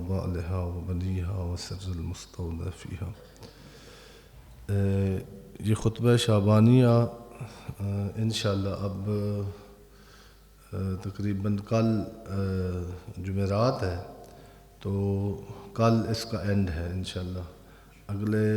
وبالها وبنيها وسر المستودع فيها. یہ خطبہ شعبانیہ انشاءاللہ اب تقریباً کل جمعرات ہے، تو کل اس کا اینڈ ہے انشاءاللہ. اگلے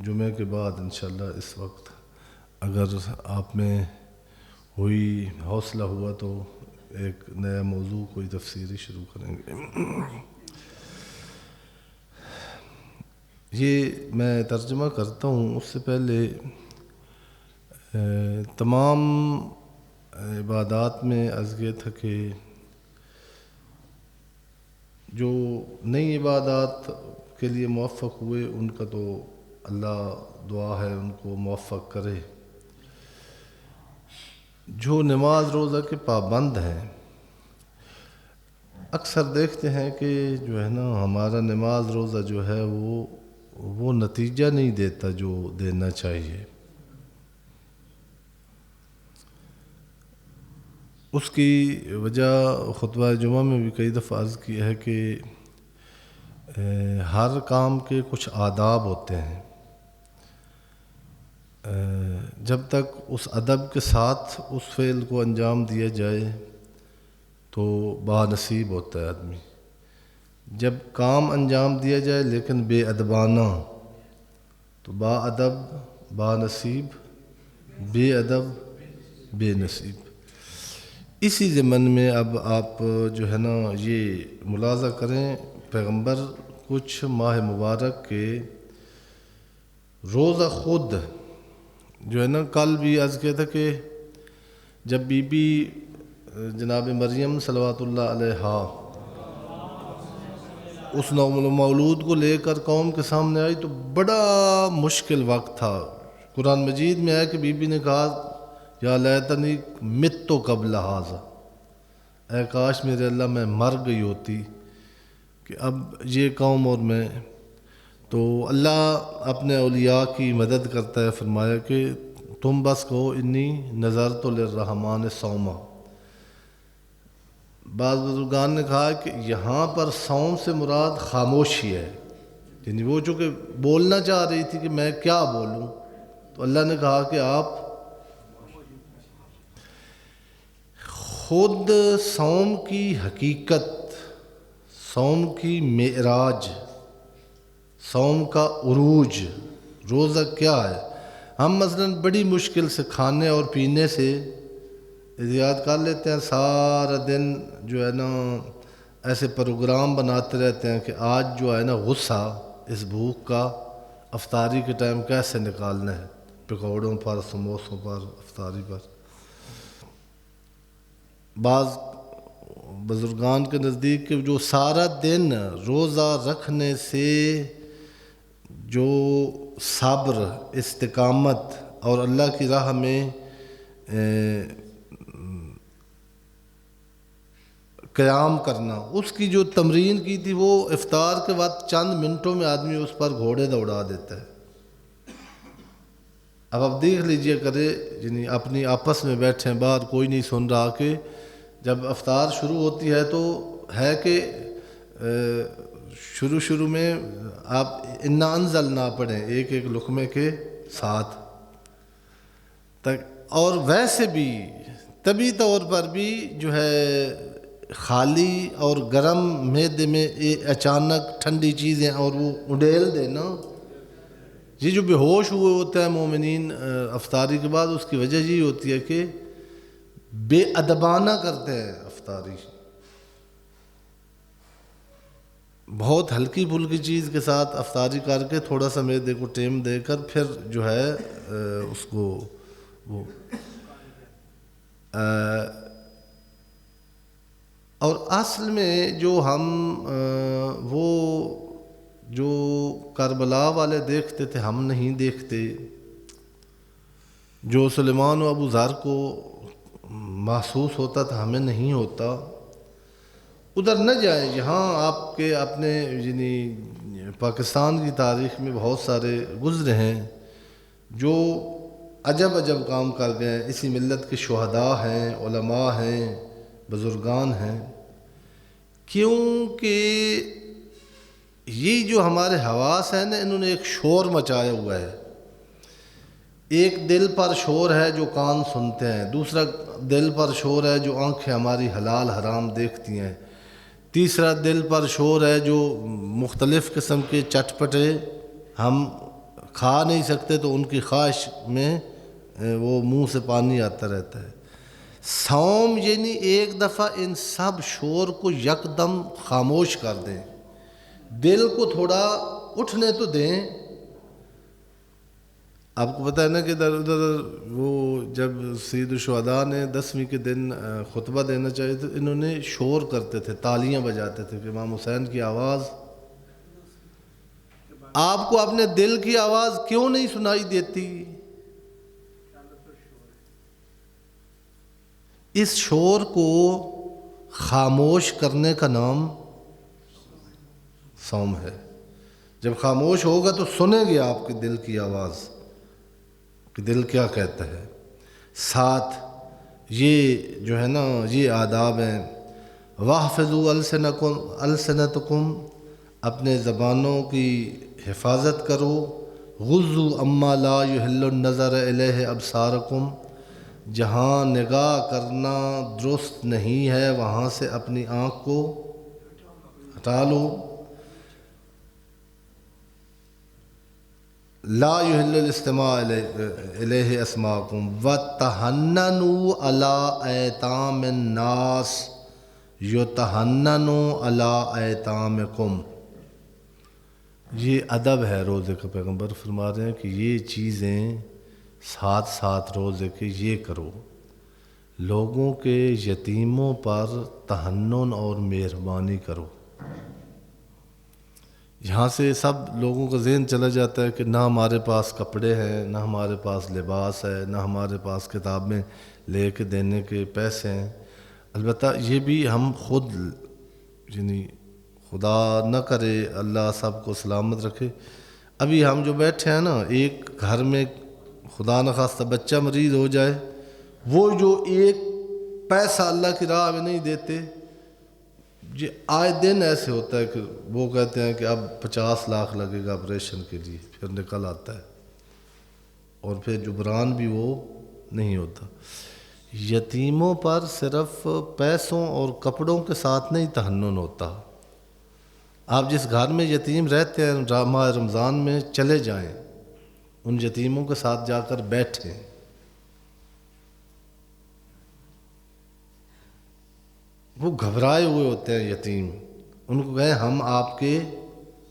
جمعے کے بعد انشاءاللہ اس وقت اگر آپ میں ہوئی حوصلہ ہوا تو ایک نیا موضوع کوئی تفسیری شروع کریں گے. یہ میں ترجمہ کرتا ہوں، اس سے پہلے تمام عبادات میں عرض یہ تھا کہ جو نئی عبادات کے لیے موفق ہوئے ان کا تو اللہ دعا ہے ان کو موفق کرے. جو نماز روزہ کے پابند ہیں، اکثر دیکھتے ہیں کہ جو ہے نا ہمارا نماز روزہ جو ہے وہ نتیجہ نہیں دیتا جو دینا چاہیے. اس کی وجہ خطبہ جمعہ میں بھی کئی دفعہ عرض کی ہے کہ ہر کام کے کچھ آداب ہوتے ہیں. جب تک اس ادب کے ساتھ اس فعل کو انجام دیا جائے تو بانصیب ہوتا ہے آدمی. جب کام انجام دیا جائے لیکن بے ادبانہ تو با ادب بانصیب، بے ادب بے نصیب. اسی ضمن میں اب آپ جو ہے نا یہ ملاحظہ کریں، پیغمبر کچھ ماہ مبارک کے روزہ خود جو ہے نا، کل بھی عرض کیا تھا کہ جب بی بی جناب مریم صلوات اللہ علیہا اس مولود کو لے کر قوم کے سامنے آئی تو بڑا مشکل وقت تھا. قرآن مجید میں ہے کہ بی بی نے کہا یا لیتنی مت قبل ھذا، اے کاش میرے اللہ میں مر گئی ہوتی کہ اب یہ قوم اور میں. تو اللہ اپنے اولیاء کی مدد کرتا ہے، فرمایا کہ تم بس کہو انی نذرت للرحمن صوما. بعض بزرگان نے کہا کہ یہاں پر صوم سے مراد خاموشی ہے، یعنی وہ چونکہ بولنا چاہ رہی تھی کہ میں کیا بولوں، تو اللہ نے کہا کہ آپ خود صوم کی حقیقت، صوم کی معراج، صوم کا عروج، روزہ کیا ہے. ہم مثلا بڑی مشکل سے کھانے اور پینے سے احتیاط کر لیتے ہیں، سارا دن جو ہے نا ایسے پروگرام بناتے رہتے ہیں کہ آج جو ہے نا غصہ اس بھوک کا افطاری کے ٹائم کیسے نکالنا ہے، پکوڑوں پر، سموسوں پر، افطاری پر. بعض بزرگان کے نزدیک کہ جو سارا دن روزہ رکھنے سے جو صبر، استقامت اور اللہ کی راہ میں قیام کرنا، اس کی جو تمرین کی تھی وہ افطار کے وقت چند منٹوں میں آدمی اس پر گھوڑے دوڑا دیتا ہے. اب آپ دیکھ لیجئے کرے، یعنی اپنی آپس میں بیٹھے ہیں، باہر کوئی نہیں سن رہا کہ جب افطار شروع ہوتی ہے تو ہے کہ شروع میں آپ انا انزلنا پڑھیں ایک ایک لقمے کے ساتھ تک. اور ویسے بھی طبی طور پر بھی جو ہے خالی اور گرم معدے میں اچانک ٹھنڈی چیزیں اور وہ اڈیل دینا، یہ جو بے ہوش ہوئے ہوتے ہیں مومنین افطاری کے بعد، اس کی وجہ یہی ہوتی ہے کہ بے ادبانہ کرتے ہیں افطاری. بہت ہلکی پھلکی چیز کے ساتھ افطاری کر کے تھوڑا سا معدے کو ٹیم دے کر پھر جو ہے اس کو وہ اور اصل میں جو ہم وہ جو کربلا والے دیکھتے تھے ہم نہیں دیکھتے، جو سلیمان و ابو ذر کو محسوس ہوتا تھا ہمیں نہیں ہوتا. ادھر نہ جائیں. یہاں آپ کے اپنے یعنی پاکستان کی تاریخ میں بہت سارے گزرے ہیں جو عجب کام کر گئے ہیں. اسی ملت کے شہداء ہیں، علماء ہیں، بزرگان ہیں. کیونکہ یہ جو ہمارے حواس ہیں نا، انہوں نے ایک شور مچایا ہوا ہے. ایک دل پر شور ہے جو کان سنتے ہیں، دوسرا دل پر شور ہے جو آنکھیں ہماری حلال حرام دیکھتی ہیں، تیسرا دل پر شور ہے جو مختلف قسم کے چٹپٹے ہم کھا نہیں سکتے تو ان کی خواہش میں وہ منہ سے پانی آتا رہتا ہے. صوم یعنی ایک دفعہ ان سب شور کو یکدم خاموش کر دیں، دل کو تھوڑا اٹھنے تو دیں. آپ کو پتہ ہے نا کہ ادھر ادھر وہ جب سید الشہداء نے 10ویں کے دن خطبہ دینا چاہیے تو انہوں نے شور کرتے تھے، تالیاں بجاتے تھے کہ امام حسین کی آواز. آپ کو اپنے دل کی آواز کیوں نہیں سنائی دیتی؟ اس شور کو خاموش کرنے کا نام صوم ہے. جب خاموش ہوگا تو سنیں گے آپ کے دل کی آواز کہ دل کیا کہتا ہے. ساتھ یہ جو ہے نا یہ آداب ہیں. واحفظوا السنتکم، اپنے زبانوں کی حفاظت کرو. غضوا اما لا یحل النظر الیہ ابصارکم، جہاں نگاہ کرنا درست نہیں ہے وہاں سے اپنی آنکھ کو ہٹا لو. لا یحل الاستماع الیہ اسماعکم وتحننوا علی ایتام الناس یتحننوا علی ایتامکم. یہ ادب ہے روزے کا. پیغمبر فرما رہے ہیں کہ یہ چیزیں ساتھ ساتھ روزے کے یہ کرو. لوگوں کے یتیموں پر تحنن اور مہربانی کرو. یہاں سے سب لوگوں کا ذہن چلا جاتا ہے کہ نہ ہمارے پاس کپڑے ہیں، نہ ہمارے پاس لباس ہے، نہ ہمارے پاس کتابیں لے کے دینے کے پیسے ہیں. البتہ یہ بھی ہم خود یعنی خدا نہ کرے اللہ سب کو سلامت رکھے. ابھی ہم جو بیٹھے ہیں نا، ایک گھر میں خدا نخواستہ بچہ مریض ہو جائے، وہ جو ایک پیسہ اللہ کی راہ میں نہیں دیتے، یہ آئے دن ایسے ہوتا ہے کہ وہ کہتے ہیں کہ اب 50 لاکھ لگے گا آپریشن کے لیے، پھر نکل آتا ہے اور پھر جبران بھی وہ نہیں ہوتا. یتیموں پر صرف پیسوں اور کپڑوں کے ساتھ نہیں تحنن ہوتا. آپ جس گھر میں یتیم رہتے ہیں ماہ رمضان میں چلے جائیں، ان یتیموں کے ساتھ جا کر بیٹھیں. وہ گھبرائے ہوئے ہوتے ہیں یتیم، ان کو کہیں ہم آپ کے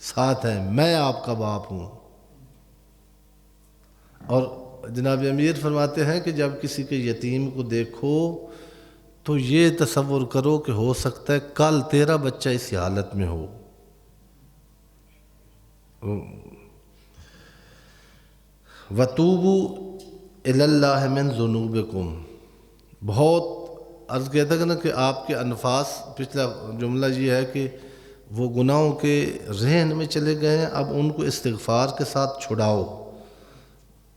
ساتھ ہیں، میں آپ کا باپ ہوں. اور جناب امیر فرماتے ہیں کہ جب کسی کے یتیم کو دیکھو تو یہ تصور کرو کہ ہو سکتا ہے کل تیرا بچہ اسی حالت میں ہو. وَتُوبُوا إِلَى اللَّهِ مِن ذُنُوبِكُمْ. بہت عرض کہتا ہے نا کہ آپ کے انفاس، پچھلا جملہ یہ ہے کہ وہ گناہوں کے رہن میں چلے گئے ہیں، اب ان کو استغفار کے ساتھ چھڑاؤ.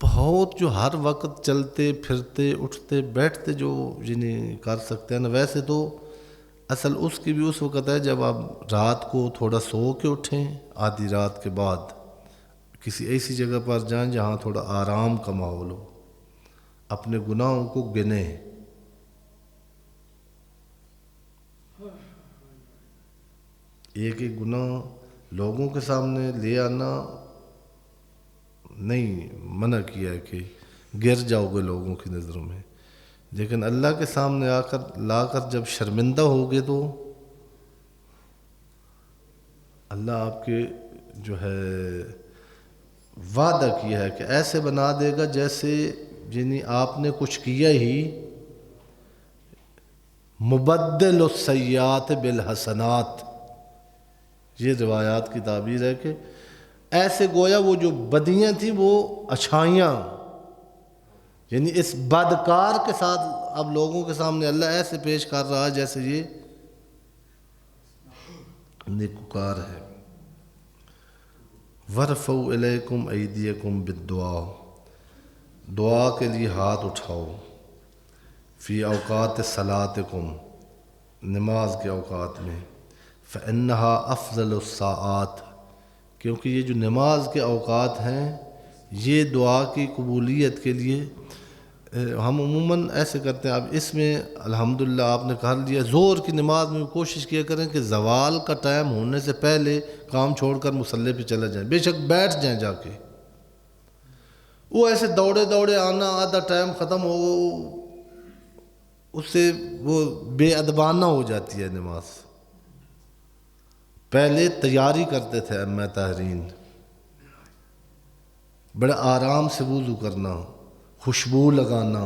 بہت جو ہر وقت چلتے پھرتے اٹھتے بیٹھتے جو جنہیں کر سکتے ہیں نا، ویسے تو اصل اس کی بھی اس وقت ہے جب آپ رات کو تھوڑا سو کے اٹھیں، آدھی رات کے بعد کسی ایسی جگہ پر جائیں جہاں تھوڑا آرام کا ماحول ہو، اپنے گناہوں کو گنیں. ایک ایک گناہ لوگوں کے سامنے لے آنا نہیں منع کیا ہے کہ گر جاؤ گے لوگوں کی نظروں میں، لیکن اللہ کے سامنے لا کر جب شرمندہ ہوگے تو اللہ آپ کے جو ہے وعدہ کیا ہے کہ ایسے بنا دے گا جیسے یعنی آپ نے کچھ کیا ہی. مبدل السیئات بالحسنات، یہ روایات کی تعبیر ہے کہ ایسے گویا وہ جو بدیاں تھیں وہ اچھائیاں، یعنی اس بدکار کے ساتھ اب لوگوں کے سامنے اللہ ایسے پیش کر رہا ہے جیسے یہ نیکوکار ہے. وَرْفَعُوا إِلَيْكُمْ أَيْدِيَكُمْ بِالدُّعَاءِ، دعا کے لیے ہاتھ اٹھاؤ. فی اوقات صلاتکم، نماز کے اوقات میں. فإنہا افضل الساعات، کیونکہ یہ جو نماز کے اوقات ہیں یہ دعا کی قبولیت کے لیے ہم عموماً ایسے کرتے ہیں. اب اس میں الحمدللہ آپ نے کہا لیا زور کی نماز میں کوشش کیا کریں کہ زوال کا ٹائم ہونے سے پہلے کام چھوڑ کر مصلی پہ چلے جائیں، بے شک بیٹھ جائیں جا کے. وہ ایسے دوڑے دوڑے آنا، آدھا ٹائم ختم ہو، اس سے وہ بے ادبانہ ہو جاتی ہے نماز. پہلے تیاری کرتے تھے ائمہ طاہرین، بڑے آرام سے وضو کرنا، خوشبو لگانا.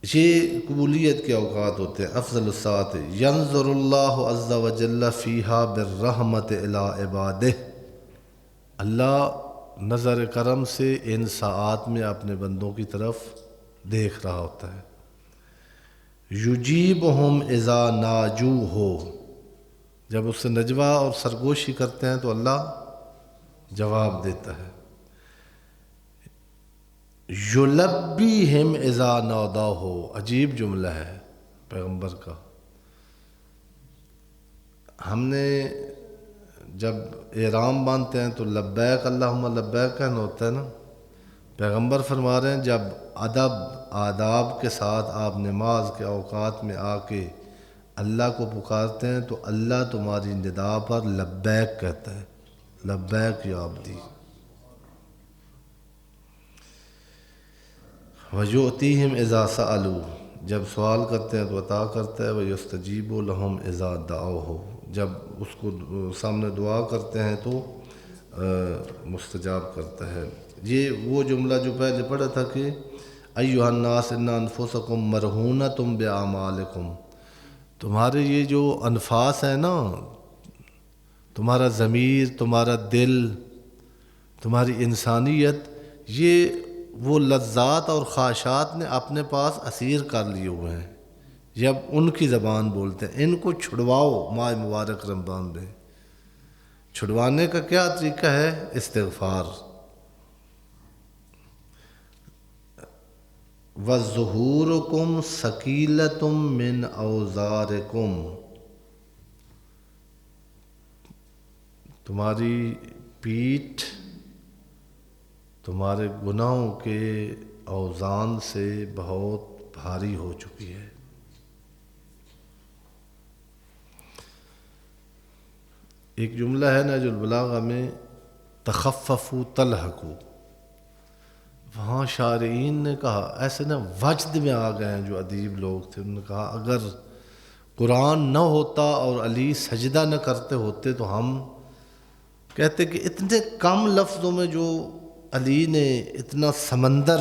یہ قبولیت کے اوقات ہوتے ہیں. افضل الساعات ینظر اللہ عز وجل فیہا بالرحمت الی عبادہ، اللہ نظر کرم سے ان ساعات میں اپنے بندوں کی طرف دیکھ رہا ہوتا ہے. یجیبہم اذا ناجوہ، جب اس سے نجوہ اور سرگوشی کرتے ہیں تو اللہ جواب دیتا ہے. یلبیہم اذا ناداہ، عجیب جملہ ہے پیغمبر کا. ہم نے جب احرام باندھتے ہیں تو لبیک اللہم لبیک کہنا ہوتا ہے نا. پیغمبر فرما رہے ہیں جب ادب آداب کے ساتھ آپ نماز کے اوقات میں آ کے اللہ کو پکارتے ہیں تو اللہ تمہاری ندا پر لبیک کہتا ہے، لبیک یا عبدی. وَيُؤْتِيهِمْ اِذَا سَأَلُوا، جب سوال کرتے ہیں تو عطا کرتا ہے. وَيَسْتَجِيبُ لَهُمْ اِذَا دَعَوْهُ، جب اس کو سامنے دعا کرتے ہیں تو مستجاب کرتا ہے. یہ وہ جملہ جو پہلے پڑھا تھا کہ ایھا الناس ان انفسکم مرہونۃ باعمالکم، تمہارے یہ جو انفاس ہیں نا، تمہارا ضمیر، تمہارا دل، تمہاری انسانیت، یہ وہ لذات اور خواہشات نے اپنے پاس اسیر کر لیے ہوئے ہیں. جب ان کی زبان بولتے ہیں ان کو چھڑواؤ ماہ مبارک رمضان میں. چھڑوانے کا کیا طریقہ ہے؟ استغفار. وَظُہُورُکُمْ ثَقِیلَۃٌ مِّنْ أَوْزَارِکُمْ، تمہاری پیٹھ تمہارے گناہوں کے اوزان سے بہت بھاری ہو چکی ہے. ایک جملہ ہے نہج البلاغہ میں تخففوا تلحقوا، وہاں شارعین نے کہا، ایسے نا وجد میں آ گئے ہیں جو ادیب لوگ تھے، انہوں نے کہا اگر قرآن نہ ہوتا اور علی سجدہ نہ کرتے ہوتے تو ہم کہتے کہ اتنے کم لفظوں میں جو علی نے اتنا سمندر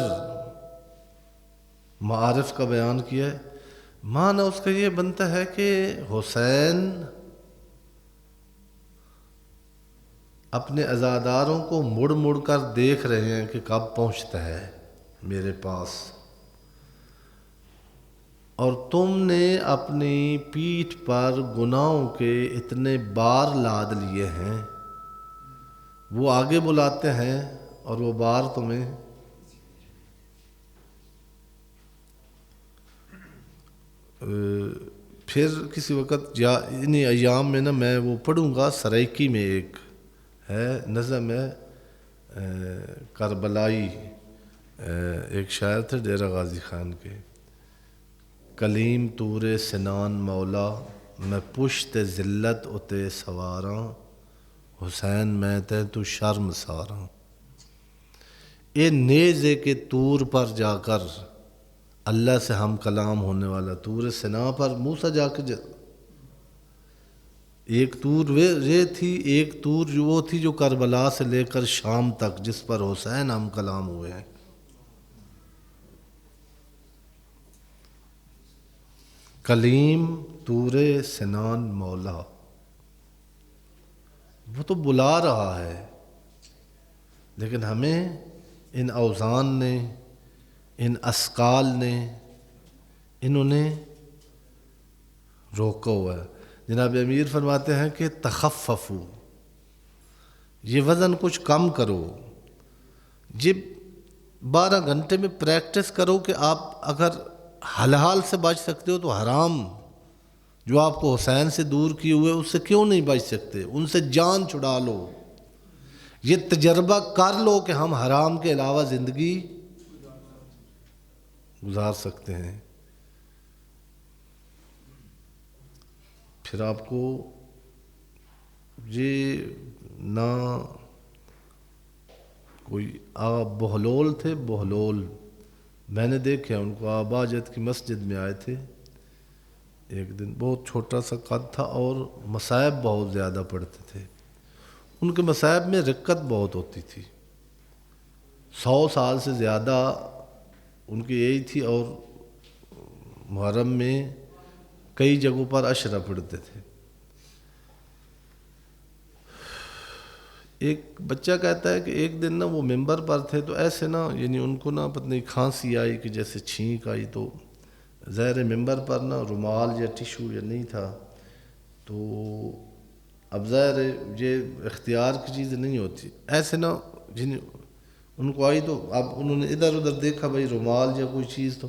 معارف کا بیان کیا ہے. معنی اس کا یہ بنتا ہے کہ حسین اپنے عزاداروں کو مڑ مڑ کر دیکھ رہے ہیں کہ کب پہنچتا ہے میرے پاس، اور تم نے اپنی پیٹھ پر گناہوں کے اتنے بار لاد لیے ہیں، وہ آگے بلاتے ہیں اور وہ بار تمہیں پھر کسی وقت یا انہی ایام میں نا میں وہ پڑھوں گا. سرائکی میں ایک ہے نظم ہے کربلائی، ایک شاعر تھے ڈیرہ غازی خان کے. کلیم طور سنان مولا میں پشت ذلت اتے سواراں، حسین میں تے تو شرم ساراں. اے نیزے کے طور پر جا کر اللہ سے ہم کلام ہونے والا. طور سنا پر موسیٰ جا کے ایک طور یہ تھی، ایک طور جو وہ تھی جو کربلا سے لے کر شام تک، جس پر حسین ہم کلام ہوئے ہیں. کلیم طور سنان مولا، وہ تو بلا رہا ہے، لیکن ہمیں ان اوزان نے، ان اسقال نے، انہوں نے روکا ہوا ہے. جناب امیر فرماتے ہیں کہ تخففو، یہ وزن کچھ کم کرو. جب 12 گھنٹے میں پریکٹس کرو کہ آپ اگر حلال سے بچ سکتے ہو تو حرام جو آپ کو حسین سے دور کیے ہوئے اس سے کیوں نہیں بچ سکتے؟ ان سے جان چھڑا لو، یہ تجربہ کر لو کہ ہم حرام کے علاوہ زندگی گزار سکتے ہیں۔ پھر آپ کو یہ نہ کوئی بہلول تھے، بہلول میں نے دیکھے ان کو، آبا جد کی مسجد میں آئے تھے ایک دن، بہت چھوٹا سا قد تھا اور مصائب بہت زیادہ پڑھتے تھے۔ ان کے مصائب میں رقت بہت ہوتی تھی، 100 سال سے زیادہ ان کی ایج تھی، اور محرم میں کئی جگہوں پر عشرہ پڑھتے تھے۔ ایک بچہ کہتا ہے کہ ایک دن نا وہ ممبر پر تھے تو ایسے نا یعنی ان کو نا پتہ نہیں کھانسی آئی کہ جیسے چھینک آئی، تو ظاہر ممبر پر نا رومال یا ٹیشو یا نہیں تھا، تو اب ظاہر یہ اختیار کی چیز نہیں ہوتی، ایسے نا جن ان کو آئی تو اب انہوں نے ادھر ادھر دیکھا بھائی رومال یا کوئی چیز، تو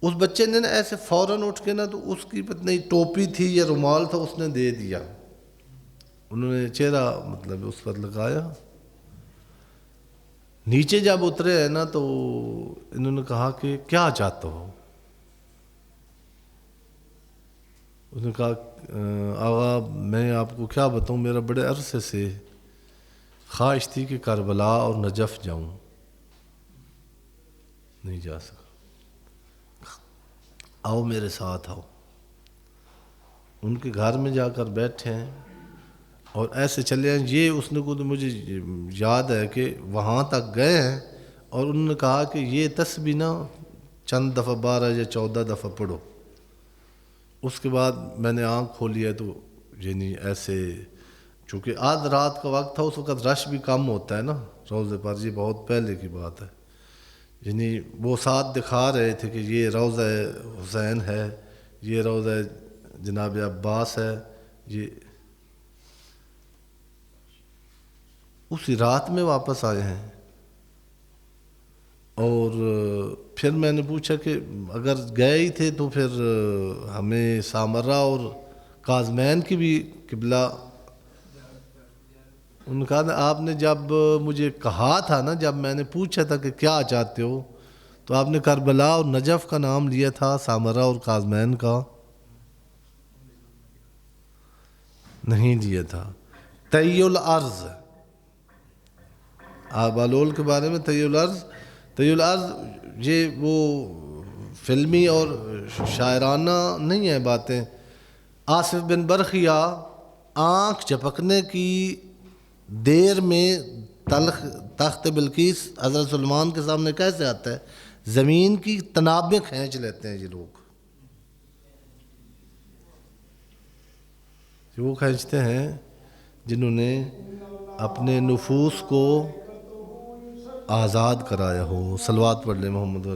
اس بچے نے نا ایسے فوراً اٹھ کے نا تو اس کی پتہ نہیں ٹوپی تھی یا رومال تھا اس نے دے دیا، انہوں نے چہرہ مطلب اس پر لگایا۔ نیچے جب اترے ہیں نا تو انہوں نے کہا کہ کیا چاہتے ہو؟ اس نے کہا آغا میں آپ کو کیا بتاؤں، میرا بڑے عرصے سے خواہش تھی کہ کربلا اور نجف جاؤں، نہیں جا سکا، آؤ میرے ساتھ آؤ۔ ان کے گھر میں جا کر بیٹھے ہیں اور ایسے چلے ہیں، یہ اس نے کو تو مجھے یاد ہے کہ وہاں تک گئے ہیں اور انہوں نے کہا کہ یہ تسبیح نا چند دفعہ 12 یا 14 دفعہ پڑھو۔ اس کے بعد میں نے آنکھ کھولی ہے تو یعنی ایسے، چونکہ آدھ رات کا وقت تھا، اس وقت رش بھی کم ہوتا ہے نا روضے پر، یہ بہت پہلے کی بات ہے، یعنی وہ ساتھ دکھا رہے تھے کہ یہ روضہ حسین ہے، یہ روضہ جناب عباس ہے، یہ اسی رات میں واپس آئے ہیں۔ اور پھر میں نے پوچھا کہ اگر گئے ہی تھے تو پھر ہمیں سامرہ اور کاظمین کی بھی قبلہ، ان کا آپ نے جب مجھے کہا تھا نا، جب میں نے پوچھا تھا کہ کیا چاہتے ہو، تو آپ نے کربلا اور نجف کا نام لیا تھا، سامرہ اور کاظمین کا نہیں لیا تھا۔ طی الارض، بہلول کے بارے میں طی الارض، طی الارض یہ وہ فلمی اور شاعرانہ نہیں ہیں باتیں۔ آصف بن برخیہ آنکھ جھپکنے کی دیر میں تخت بلقیس حضرت سلیمان کے سامنے کیسے آتا ہے؟ زمین کی تنابیں کھینچ لیتے ہیں یہ لوگ، وہ کھینچتے ہیں جنہوں نے اپنے نفوس کو آزاد کرایا ہو۔ صلوات پڑھ لیں محمد